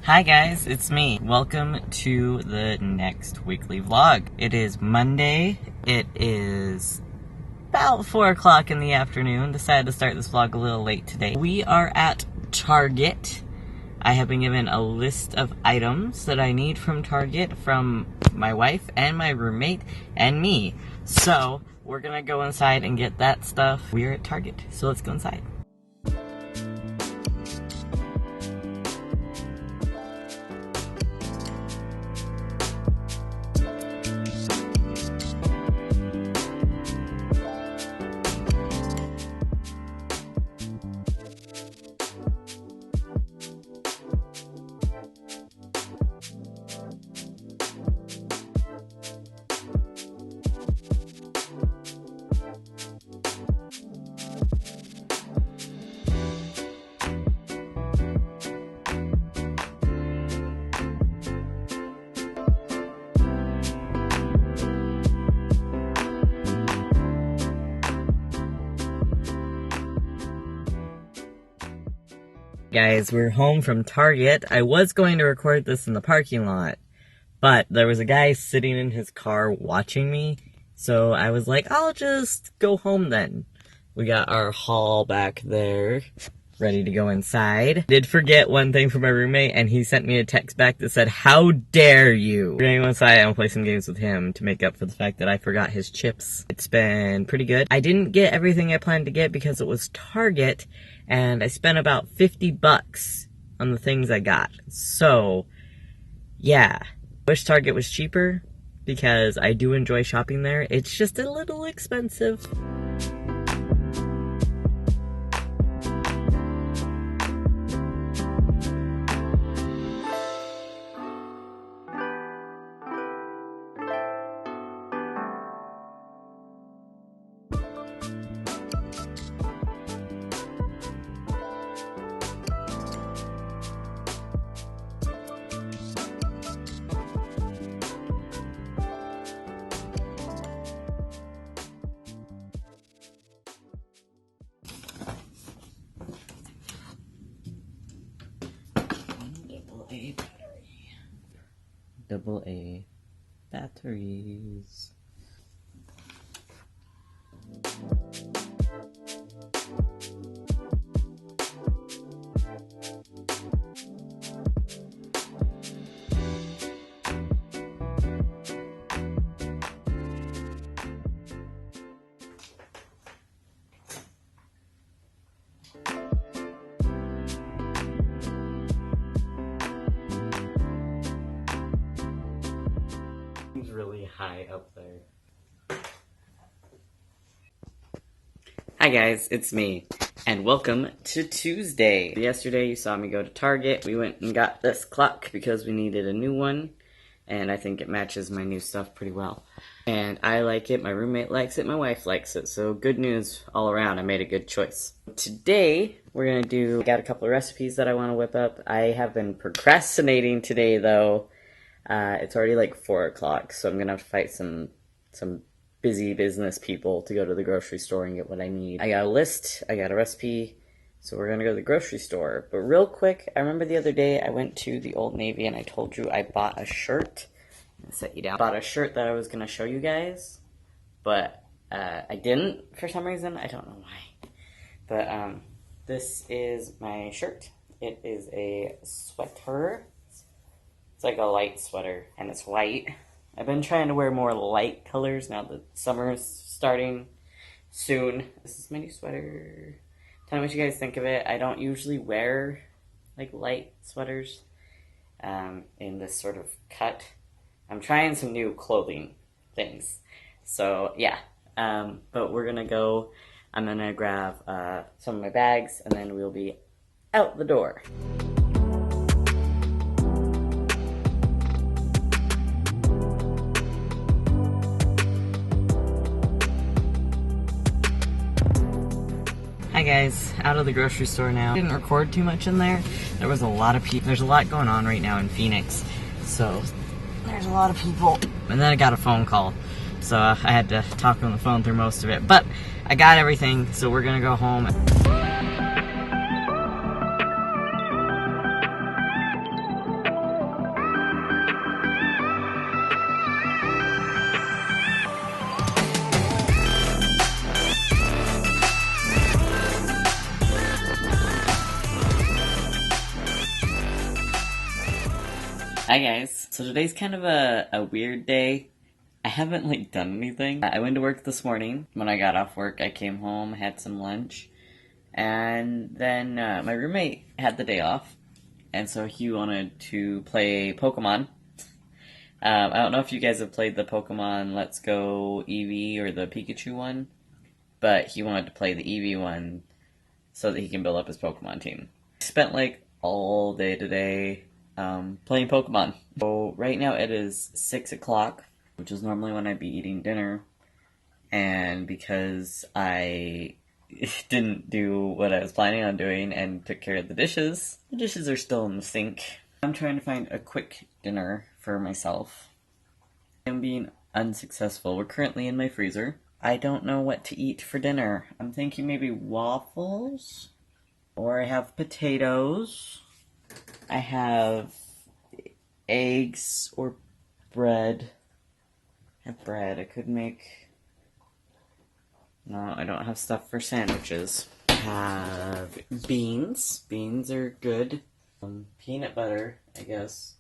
Hi guys, it's me. Welcome to the next weekly vlog. It is Monday. It is about 4 o'clock in the afternoon. Decided to start this vlog a little late today. We are at Target. I have been given a list of items that I need from Target from my wife and my roommate and me. So we're gonna go inside and get that stuff. We're at Target, so let's go inside. Guys, we're home from Target. I was going to record this in the parking lot, but there was a guy sitting in his car watching me, so I was like, I'll just go home then. We got our haul back there, ready to go inside. Did forget one thing from my roommate, and he sent me a text back that said, "How dare you?" We're gonna go inside and play some games with him to make up for the fact that I forgot his chips. It's been pretty good. I didn't get everything I planned to get because it was Target, and I spent about 50 bucks on the things I got. So, yeah. Wish Target was cheaper, because I do enjoy shopping there. It's just a little expensive. AA batteries. Really high up there. Hi guys, it's me, and welcome to Tuesday. Yesterday you saw me go to Target. We went and got this clock because we needed a new one, and I think it matches my new stuff pretty well. And I like it, my roommate likes it, my wife likes it, so good news all around. I made a good choice. Today we're gonna I got a couple of recipes that I want to whip up. I have been procrastinating today though. It's already like 4 o'clock, so I'm gonna have to fight some busy business people to go to the grocery store and get what I need. I got a list, I got a recipe, so we're gonna go to the grocery store. But real quick, I remember the other day I went to the Old Navy and I told you I bought a shirt. I'm gonna set you down. I bought a shirt that I was gonna show you guys, but I didn't for some reason. I don't know why. But this is my shirt. It is a sweater. It's like a light sweater, and it's white. I've been trying to wear more light colors now that summer is starting soon. This is my new sweater. Tell me what you guys think of it. I don't usually wear like light sweaters in this sort of cut. I'm trying some new clothing things. So yeah, but we're gonna go. I'm gonna grab some of my bags, and then we'll be out the door. Hi guys, out of the grocery store now. Didn't record too much in there. There was a lot of people. There's a lot going on right now in Phoenix, so there's a lot of people. And then I got a phone call, so I had to talk on the phone through most of it. But I got everything, so we're gonna go home. Hi guys. So today's kind of a weird day. I haven't like done anything. I went to work this morning. When I got off work, I came home, had some lunch, and then my roommate had the day off, and so he wanted to play Pokemon. I don't know if you guys have played the Pokemon Let's Go Eevee or the Pikachu one, but he wanted to play the Eevee one so that he can build up his Pokemon team. Spent like all day today playing Pokemon. So right now it is 6 o'clock, which is normally when I'd be eating dinner, and because I didn't do what I was planning on doing and took care of the dishes are still in the sink. I'm trying to find a quick dinner for myself. I'm being unsuccessful. We're currently in my freezer. I don't know what to eat for dinner. I'm thinking maybe waffles, or I have potatoes. I have eggs or bread. I have bread. I could make... No, I don't have stuff for sandwiches. I have beans. Beans are good. Peanut butter, I guess.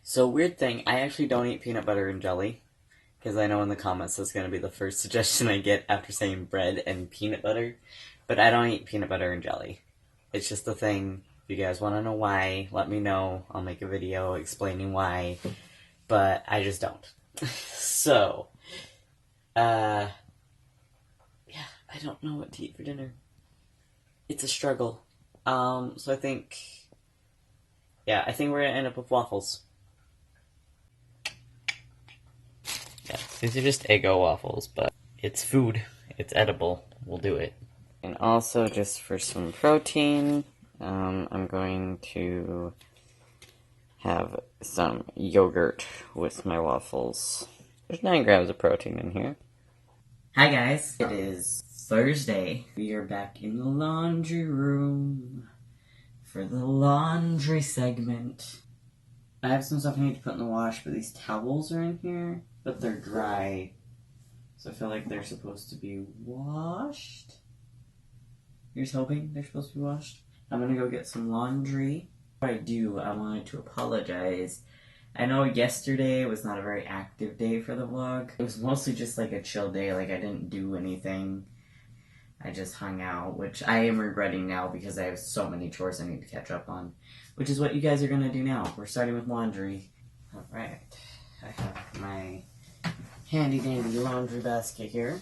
So, weird thing, I actually don't eat peanut butter and jelly. Because I know in the comments that's going to be the first suggestion I get after saying bread and peanut butter. But I don't eat peanut butter and jelly. It's just a thing. If you guys want to know why, let me know. I'll make a video explaining why. But I just don't. So, yeah, I don't know what to eat for dinner. It's a struggle. So I think we're going to end up with waffles. Yeah, these are just Eggo waffles, but it's food. It's edible. We'll do it. And also, just for some protein, I'm going to have some yogurt with my waffles. There's 9 grams of protein in here. Hi guys, it is Thursday. We are back in the laundry room for the laundry segment. I have some stuff I need to put in the wash, but these towels are in here, but they're dry. So I feel like they're supposed to be washed. Here's hoping they're supposed to be washed. I'm gonna go get some laundry. Before I do, I wanted to apologize. I know yesterday was not a very active day for the vlog. It was mostly just like a chill day, like I didn't do anything. I just hung out, which I am regretting now because I have so many chores I need to catch up on. Which is what you guys are gonna do now. We're starting with laundry. Alright, I have my handy dandy laundry basket here.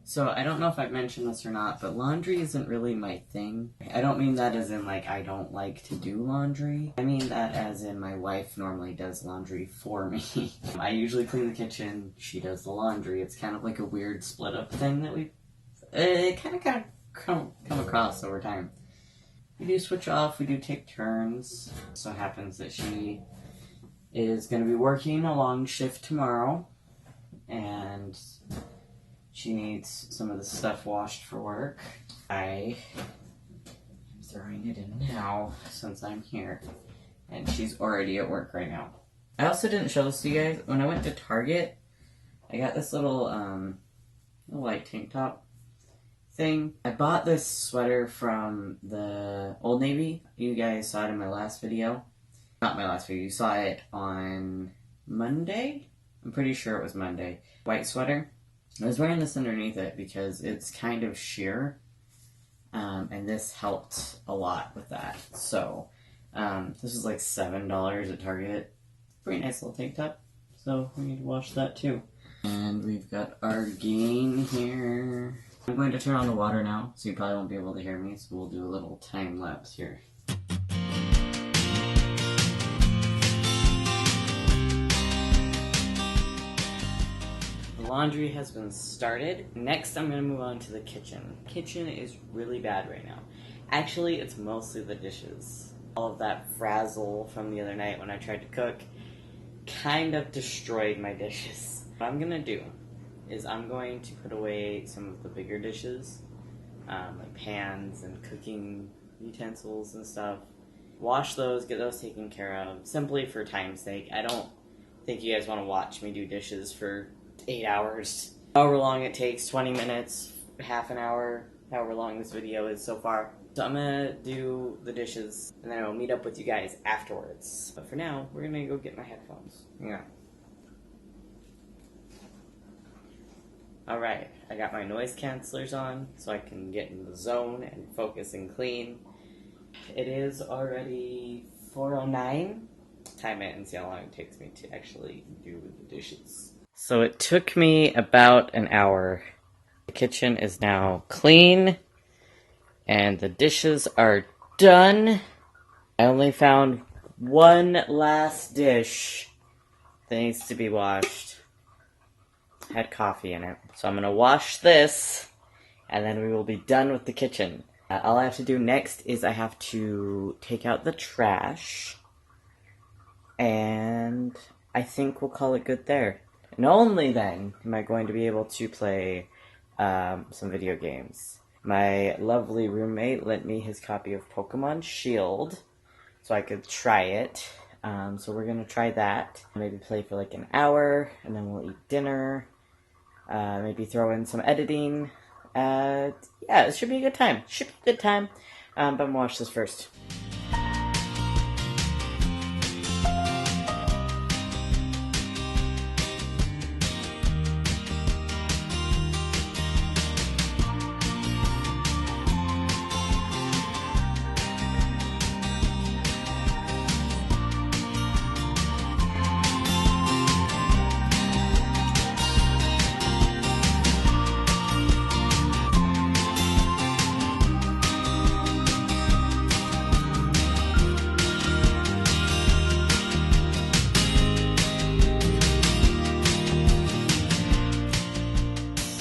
So, I don't know if I've mentioned this or not, but laundry isn't really my thing. I don't mean that as in, like, I don't like to do laundry. I mean that as in my wife normally does laundry for me. I usually clean the kitchen, she does the laundry. It's kind of like a weird split-up thing that we kind of come across over time. We do switch off, we do take turns. So it happens that she is going to be working a long shift tomorrow, and she needs some of the stuff washed for work. I am throwing it in now since I'm here. And she's already at work right now. I also didn't show this to you guys. When I went to Target, I got this little like tank top thing. I bought this sweater from the Old Navy. You guys saw it in my last video. Not my last video. You saw it on Monday? I'm pretty sure it was Monday. White sweater. I was wearing this underneath it because it's kind of sheer, and this helped a lot with that. So, this was like $7 at Target. Pretty nice little tank top. So, we need to wash that too. And we've got our Gain here. I'm going to turn on the water now, so you probably won't be able to hear me, so we'll do a little time lapse here. Laundry has been started. Next, I'm going to move on to the kitchen. Kitchen is really bad right now. Actually, it's mostly the dishes. All of that frazzle from the other night when I tried to cook kind of destroyed my dishes. What I'm going to do is I'm going to put away some of the bigger dishes, like pans and cooking utensils and stuff. Wash those, get those taken care of, simply for time's sake. I don't think you guys want to watch me do dishes for 8 hours. However long it takes, 20 minutes, half an hour, however long this video is so far. So I'm gonna do the dishes, and then I'll meet up with you guys afterwards. But for now, we're gonna go get my headphones. Yeah. Alright, I got my noise cancelers on, so I can get in the zone and focus and clean. It is already 4:09. Time it and see how long it takes me to actually do the dishes. So it took me about an hour. The kitchen is now clean. And the dishes are done. I only found one last dish that needs to be washed. Had coffee in it. So I'm gonna wash this, and then we will be done with the kitchen. All I have to do next is I have to take out the trash, and I think we'll call it good there. And only then am I going to be able to play some video games. My lovely roommate lent me his copy of Pokemon Shield, so I could try it. So we're gonna try that. Maybe play for like an hour, and then we'll eat dinner. Maybe throw in some editing. Yeah, it should be a good time. But I'm gonna watch this first.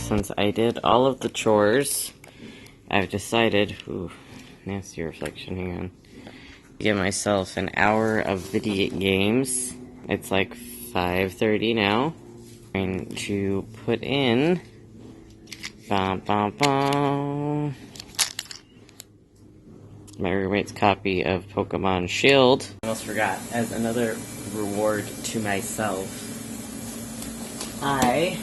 Since I did all of the chores, I've decided, ooh, nasty reflection, hang on, give myself an hour of video games. It's like 5:30 now. I'm going to put in, my roommate's copy of Pokemon Shield. I almost forgot, as another reward to myself, I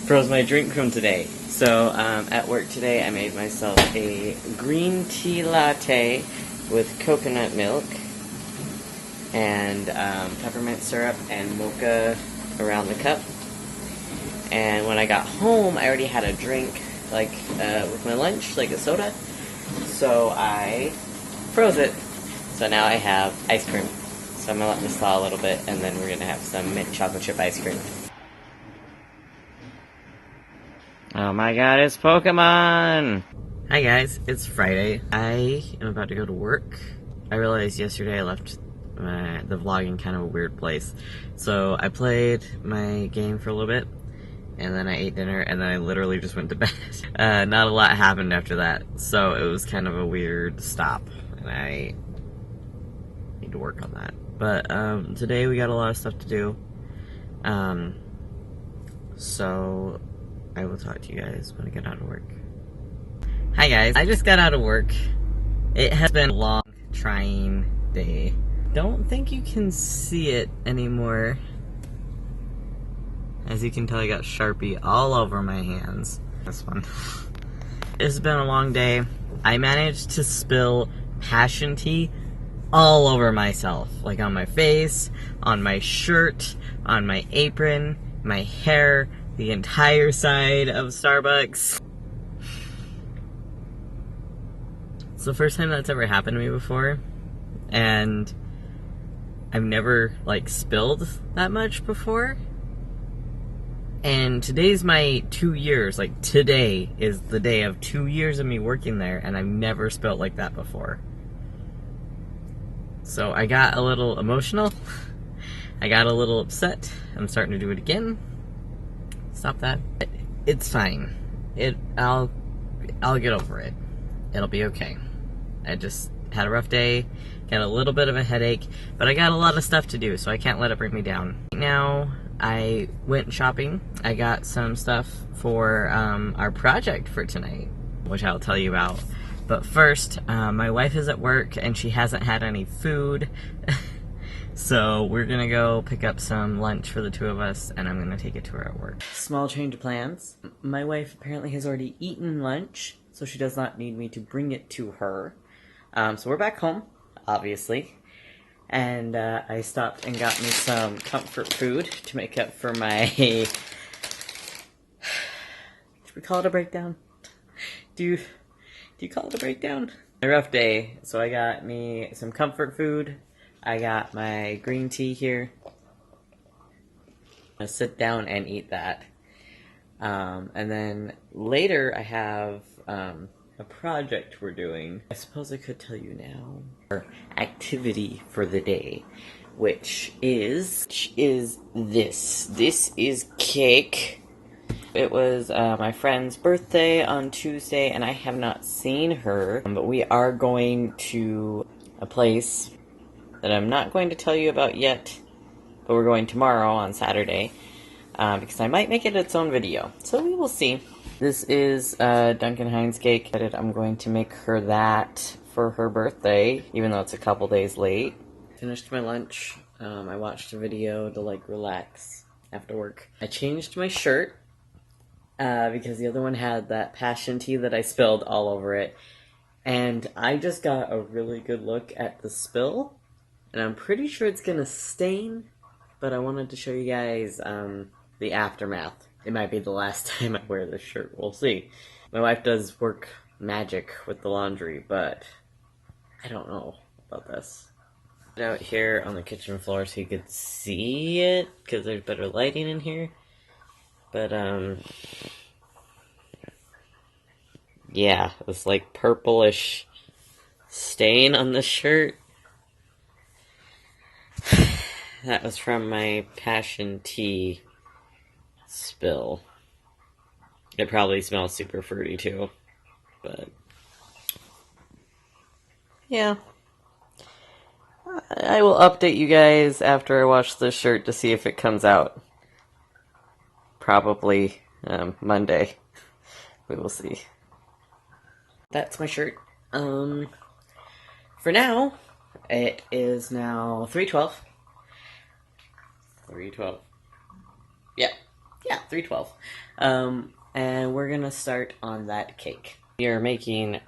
froze my drink from today. So at work today I made myself a green tea latte with coconut milk and peppermint syrup and mocha around the cup. And when I got home I already had a drink like with my lunch, like a soda. So I froze it. So now I have ice cream. So I'm gonna let this thaw a little bit, and then we're gonna have some mint chocolate chip ice cream. Oh my god, it's Pokemon! Hi guys, it's Friday. I am about to go to work. I realized yesterday I left the vlog in kind of a weird place. So I played my game for a little bit, and then I ate dinner, and then I literally just went to bed. Not a lot happened after that, so it was kind of a weird stop, and I need to work on that. But today we got a lot of stuff to do. So I will talk to you guys when I get out of work. Hi guys, I just got out of work. It has been a long, trying day. Don't think you can see it anymore. As you can tell, I got Sharpie all over my hands. This one. It's been a long day. I managed to spill passion tea all over myself. Like on my face, on my shirt, on my apron, my hair, the entire side of Starbucks. It's the first time that's ever happened to me before, and I've never, like, spilled that much before. And today's my 2 years, like, today is the day of 2 years of me working there, and I've never spilled like that before. So I got a little emotional. I got a little upset. I'm starting to do it again. Stop that. It's fine. I'll get over it. It'll be okay. I just had a rough day, got a little bit of a headache, but I got a lot of stuff to do, so I can't let it bring me down. Right now, I went shopping. I got some stuff for our project for tonight, which I'll tell you about. But first, my wife is at work and she hasn't had any food. So we're gonna go pick up some lunch for the two of us, and I'm gonna take it to her at work. Small change of plans. My wife apparently has already eaten lunch, so she does not need me to bring it to her. So we're back home, obviously. And I stopped and got me some comfort food to make up for my... Should we call it a breakdown? Do you call it a breakdown? A rough day, so I got me some comfort food. I got my green tea here. I'm gonna sit down and eat that. And then later I have a project we're doing. I suppose I could tell you now. Our activity for the day, which is this. This is cake. It was my friend's birthday on Tuesday, and I have not seen her, but we are going to a place that I'm not going to tell you about yet, but we're going tomorrow on Saturday, because I might make it its own video, so we will see. This is Duncan Hines cake. I'm going to make her that for her birthday, even though it's a couple days late. Finished my lunch. I watched a video to like relax after work. I changed my shirt because the other one had that passion tea that I spilled all over it, and I just got a really good look at the spill, and I'm pretty sure it's gonna stain, but I wanted to show you guys the aftermath. It might be the last time I wear this shirt, we'll see. My wife does work magic with the laundry, but I don't know about this. Out here on the kitchen floor so you could see it, because there's better lighting in here. But, yeah, this like purplish stain on the shirt. That was from my passion tea spill. It probably smells super fruity too, but yeah. I will update you guys after I wash this shirt to see if it comes out. Probably Monday. We will see. That's my shirt. For now, it is now 3:12. 3:12. Yeah, 3:12. And we're gonna start on that cake. We are making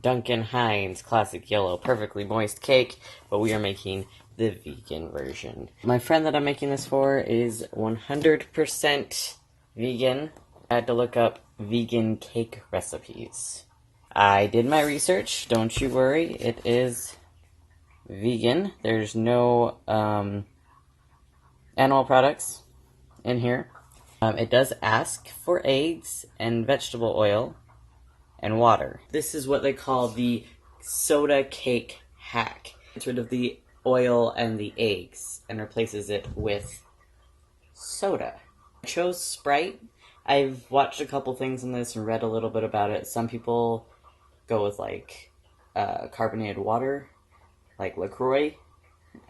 Duncan Hines Classic Yellow Perfectly Moist Cake, but we are making the vegan version. My friend that I'm making this for is 100% vegan. I had to look up vegan cake recipes. I did my research, don't you worry, it is vegan. There's no animal products in here. It does ask for eggs and vegetable oil and water. This is what they call the soda cake hack. Gets rid of the oil and the eggs and replaces it with soda. I chose Sprite. I've watched a couple things on this and read a little bit about it. Some people go with like carbonated water, like LaCroix.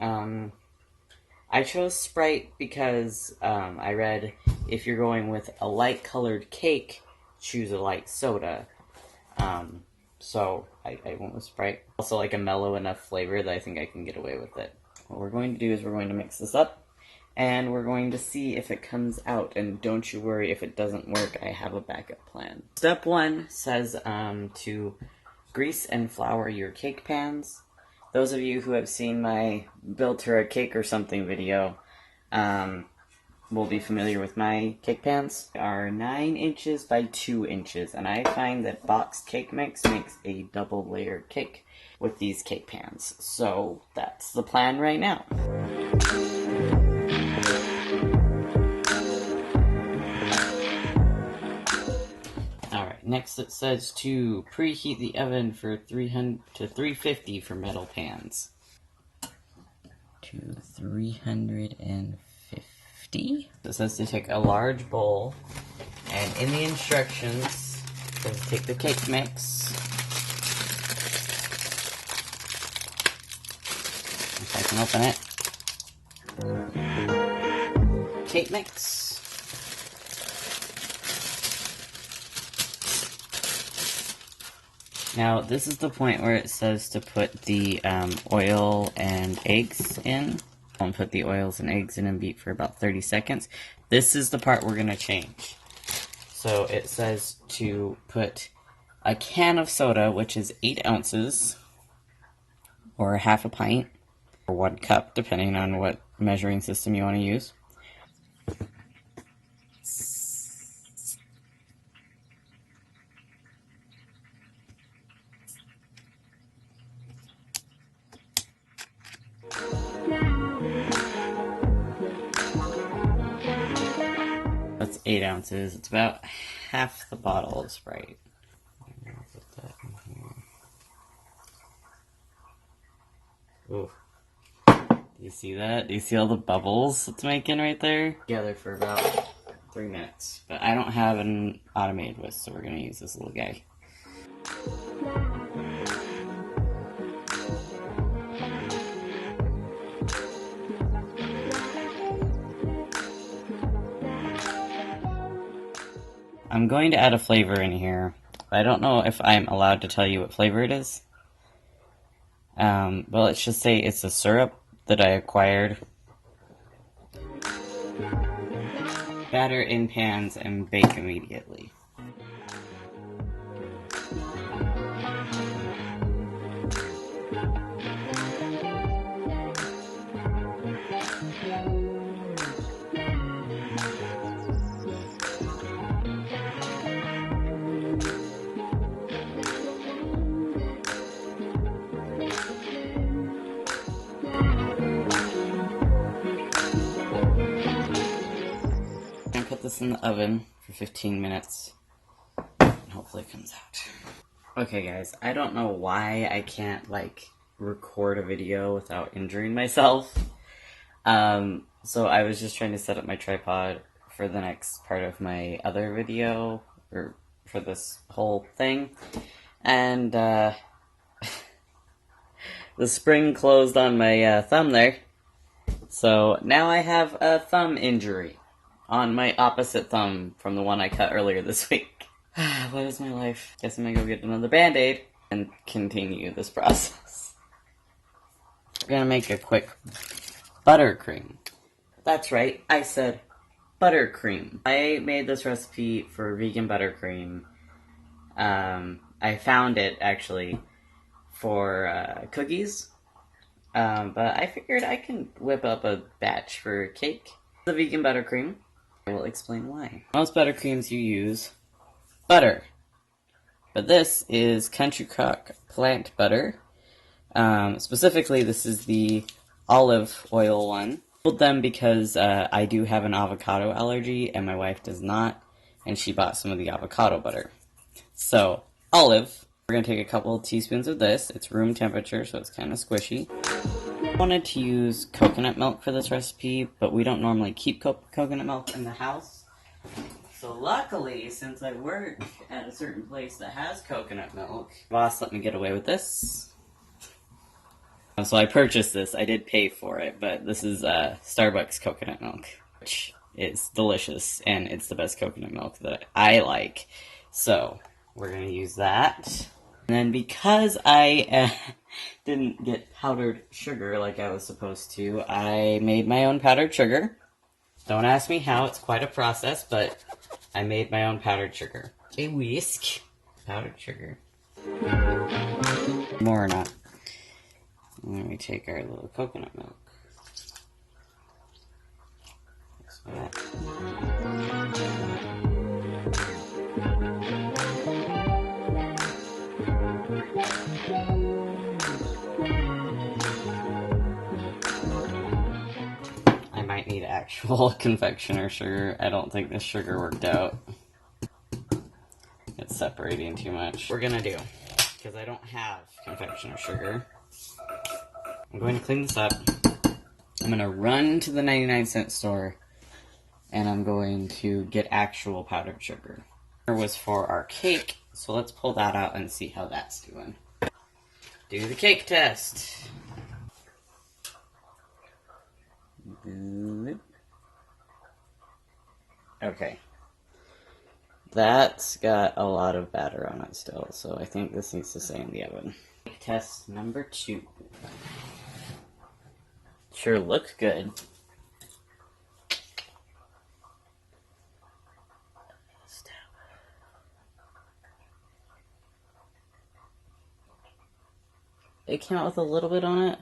I chose Sprite because I read if you're going with a light colored cake, choose a light soda. So I went with Sprite. Also like a mellow enough flavor that I think I can get away with it. What we're going to do is we're going to mix this up, and we're going to see if it comes out, and don't you worry if it doesn't work, I have a backup plan. Step 1 says to grease and flour your cake pans. Those of you who have seen my build her a cake or something video will be familiar with my cake pans. They are 9 inches by 2 inches, and I find that boxed cake mix makes a double layered cake with these cake pans. So that's the plan right now. Alright, next it says to preheat the oven for 300 to 350 for metal pans. To 350. It says to take a large bowl, and in the instructions it says take the cake mix. If I can open it. Cake mix. Now, this is the point where it says to put the oil and eggs in. I'll put the oils and eggs in and beat for about 30 seconds. This is the part we're going to change. So it says to put a can of soda, which is 8 ounces, or half a pint, or 1 cup, depending on what measuring system you want to use. That's 8 ounces. It's about half the bottle of Sprite. Put that in here. Ooh. Do you see that? Do you see all the bubbles it's making right there? Together for about 3 minutes. But I don't have an automated whisk, so we're going to use this little guy. I'm going to add a flavor in here. I don't know if I'm allowed to tell you what flavor it is. But let's just say it's a syrup that I acquired. Batter in pans and bake immediately. I'm gonna put this in the oven for 15 minutes, and hopefully it comes out. Okay guys, I don't know why I can't, like, record a video without injuring myself. So I was just trying to set up my tripod for the next part of my other video, or for this whole thing, and, the spring closed on my, thumb there, so now I have a thumb injury on my opposite thumb from the one I cut earlier this week. What is my life? Guess I'm gonna go get another Band-Aid and continue this process. We're gonna make a quick buttercream. That's right, I said buttercream. I made this recipe for vegan buttercream. I found it, actually, for cookies. But I figured I can whip up a batch for cake. The vegan buttercream. I will explain why. Most buttercreams you use butter, but this is Country Crock plant butter. Specifically, this is the olive oil one. I pulled them because I do have an avocado allergy, and my wife does not, and she bought some of the avocado butter. So, olive. We're going to take a couple of teaspoons of this. It's room temperature, so it's kind of squishy. I wanted to use coconut milk for this recipe, but we don't normally keep coconut milk in the house. So luckily, since I work at a certain place that has coconut milk, boss let me get away with this. So I purchased this. I did pay for it, but this is Starbucks coconut milk, which is delicious, and it's the best coconut milk that I like. So we're going to use that. And then because I didn't get powdered sugar like I was supposed to, I made my own powdered sugar. Don't ask me how, it's quite a process, but I made my own powdered sugar. A whisk. Powdered sugar. More or not. And then we take our little coconut milk. Mix that. I might need actual confectioner sugar. I don't think this sugar worked out. It's separating too much. We're gonna do, because I don't have confectioner sugar, I'm going to clean this up. I'm gonna run to the 99-cent store, and I'm going to get actual powdered sugar. It was for our cake, so let's pull that out and see how that's doing. Do the cake test. Okay. That's got a lot of batter on it still, so I think this needs to stay in the oven. Test number 2. Sure looks good. it came out with a little bit on it.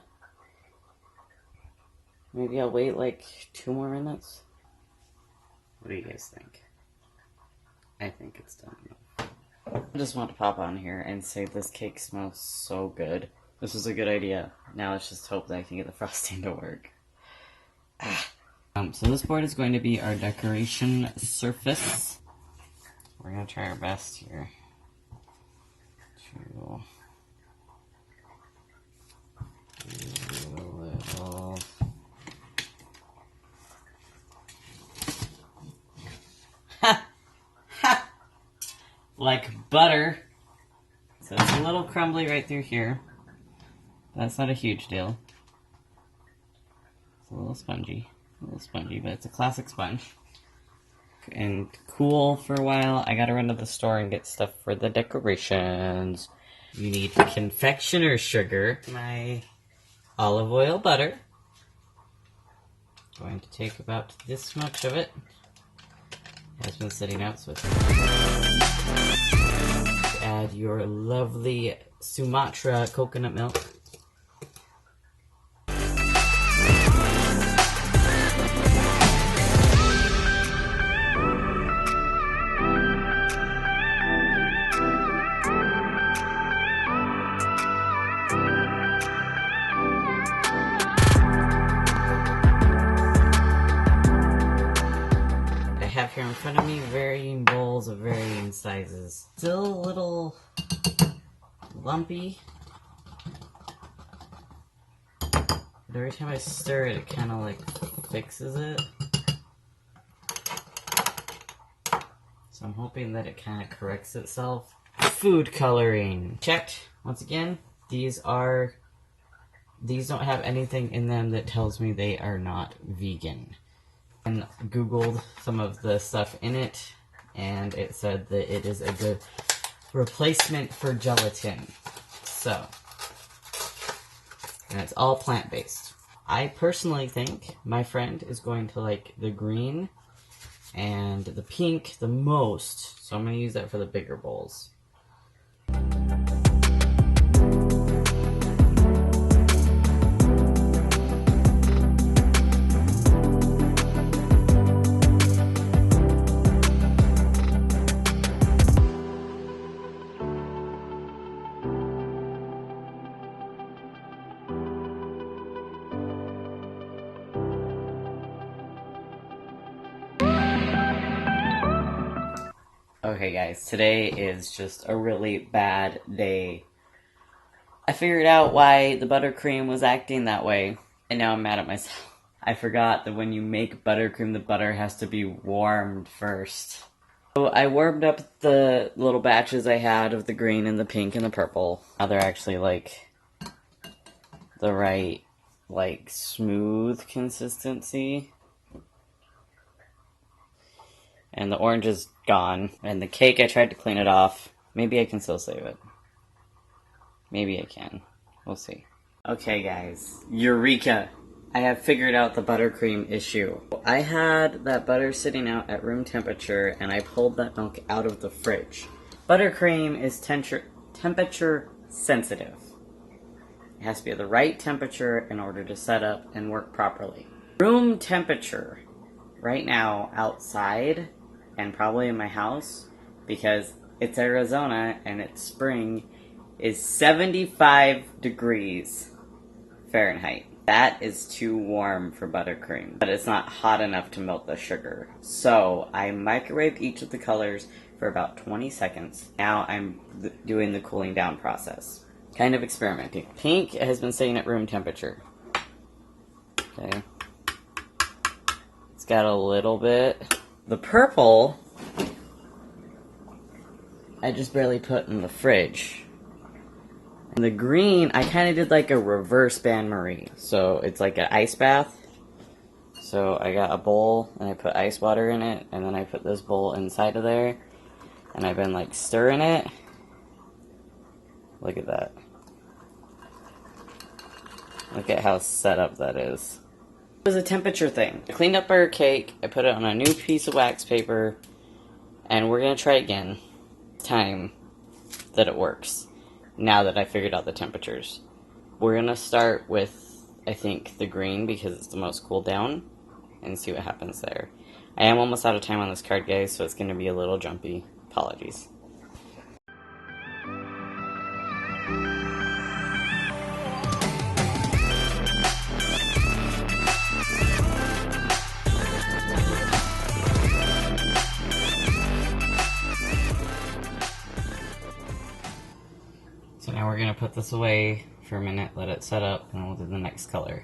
Maybe I'll wait like 2 more minutes. What do you guys think? I think it's done. I just want to pop on here and say this cake smells so good. This was a good idea. Now let's just hope that I can get the frosting to work. So this board is going to be our decoration surface. We're going to try our best here to do a little... Ha! Ha! Like butter. So it's a little crumbly right through here. That's not a huge deal. It's a little spongy, but it's a classic sponge. And cool for a while. I gotta run to the store and get stuff for the decorations. You need confectioner's sugar, my olive oil butter. Going to take about this much of it. It has been sitting out, so it's... Add your lovely Sumatra coconut milk. Have here in front of me varying bowls of varying sizes. Still a little lumpy. But every time I stir it, it kind of like fixes it. So I'm hoping that it kind of corrects itself. Food coloring. Checked. Once again, these don't have anything in them that tells me they are not vegan. And Googled some of the stuff in it, and it said that it is a good replacement for gelatin. So, and it's all plant-based. I personally think my friend is going to like the green and the pink the most, so I'm going to use that for the bigger bowls. Okay guys, today is just a really bad day. I figured out why the buttercream was acting that way, and now I'm mad at myself. I forgot that when you make buttercream, the butter has to be warmed first. So I warmed up the little batches I had of the green and the pink and the purple. Now they're actually like the right, like, smooth consistency. And the orange is gone. And the cake, I tried to clean it off. Maybe I can still save it. Maybe I can. We'll see. Okay, guys. Eureka! I have figured out the buttercream issue. I had that butter sitting out at room temperature, and I pulled that milk out of the fridge. Buttercream is temperature sensitive. It has to be at the right temperature in order to set up and work properly. Room temperature, right now, outside, and probably in my house, because it's Arizona and it's spring, is 75 degrees Fahrenheit. That is too warm for buttercream, but it's not hot enough to melt the sugar. So I microwaved each of the colors for about 20 seconds. Now I'm doing the cooling down process. Kind of experimenting. Pink has been staying at room temperature. Okay. It's got a little bit. The purple, I just barely put in the fridge. And the green, I kind of did like a reverse bain-marie. So it's like an ice bath. So I got a bowl, and I put ice water in it, and then I put this bowl inside of there. And I've been like stirring it. Look at that. Look at how set up that is. It was a temperature thing. I cleaned up our cake, I put it on a new piece of wax paper, and we're gonna try again. Time that it works. Now that I figured out the temperatures. We're gonna start with, I think, the green because it's the most cooled down, and see what happens there. I am almost out of time on this card, guys, so it's gonna be a little jumpy. Apologies. So now we're gonna put this away for a minute, let it set up, and we'll do the next color.